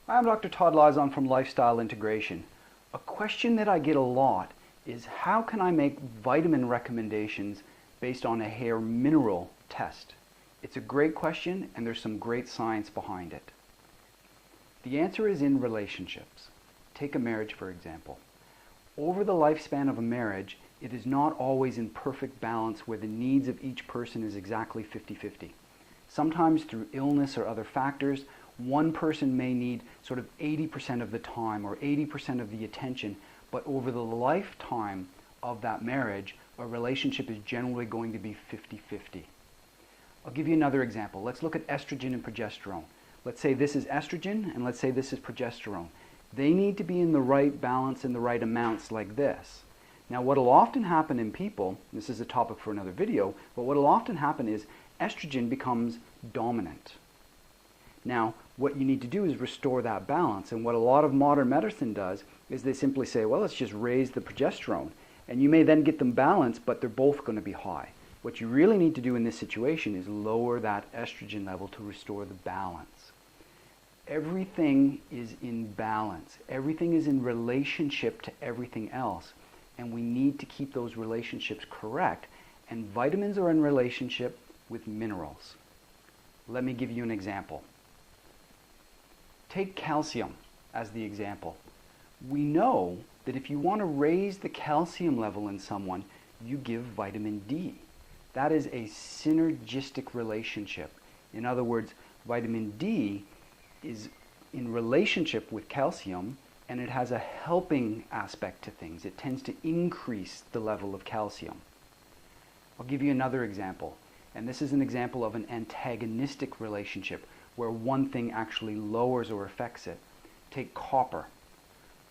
Hi, I'm Dr. Todd Lizon from Lifestyle Integration. A question that I get a lot is how can I make vitamin recommendations based on a hair mineral test? It's a great question and there's some great science behind it. The answer is in relationships. Take a marriage, for example. Over the lifespan of a marriage, it is not always in perfect balance where the needs of each person is exactly 50-50. Sometimes through illness or other factors, one person may need sort of 80% of the time or 80% of the attention, but over the lifetime of that marriage, a relationship is generally going to be 50-50. I'll give you another example. Let's look at estrogen and progesterone. Let's say this is estrogen and let's say this is progesterone. They need to be in the right balance and the right amounts like this. Now what will often happen in people, this is a topic for another video, but what will often happen is estrogen becomes dominant. Now, what you need to do is restore that balance, and what a lot of modern medicine does is they simply say, well, let's just raise the progesterone, and you may then get them balanced, but they're both going to be high. What you really need to do in this situation is lower that estrogen level to restore the balance. Everything is in balance. Everything is in relationship to everything else, and we need to keep those relationships correct, and vitamins are in relationship with minerals. Let me give you an example. Take calcium as the example. We know that if you want to raise the calcium level in someone, you give vitamin D. That is a synergistic relationship. In other words, vitamin D is in relationship with calcium and it has a helping aspect to things. It tends to increase the level of calcium. I'll give you another example. And this is an example of an antagonistic relationship where one thing actually lowers or affects it. Take copper.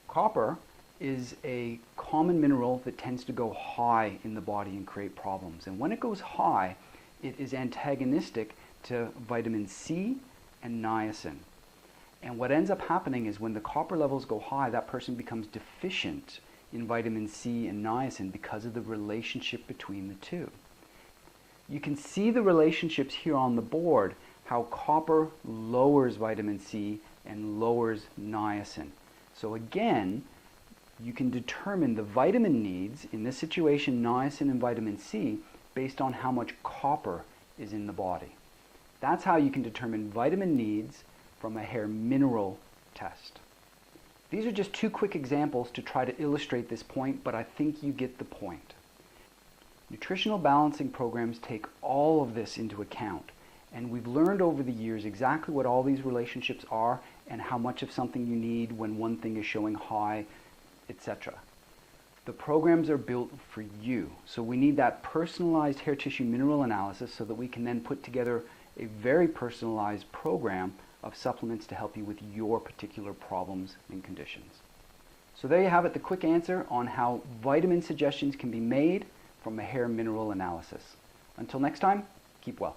Copper is a common mineral that tends to go high in the body and create problems. And when it goes high, it is antagonistic to vitamin C and niacin. And what ends up happening is when the copper levels go high, that person becomes deficient in vitamin C and niacin because of the relationship between the two. You can see the relationships here on the board, how copper lowers vitamin C and lowers niacin. So again, you can determine the vitamin needs, in this situation niacin and vitamin C, based on how much copper is in the body. That's how you can determine vitamin needs from a hair mineral test. These are just two quick examples to try to illustrate this point, but I think you get the point. Nutritional balancing programs take all of this into account, and we've learned over the years exactly what all these relationships are and how much of something you need when one thing is showing high, etc. The programs are built for you, so we need that personalized hair tissue mineral analysis so that we can then put together a very personalized program of supplements to help you with your particular problems and conditions. So there you have it, the quick answer on how vitamin suggestions can be made from a hair mineral analysis. Until next time, keep well.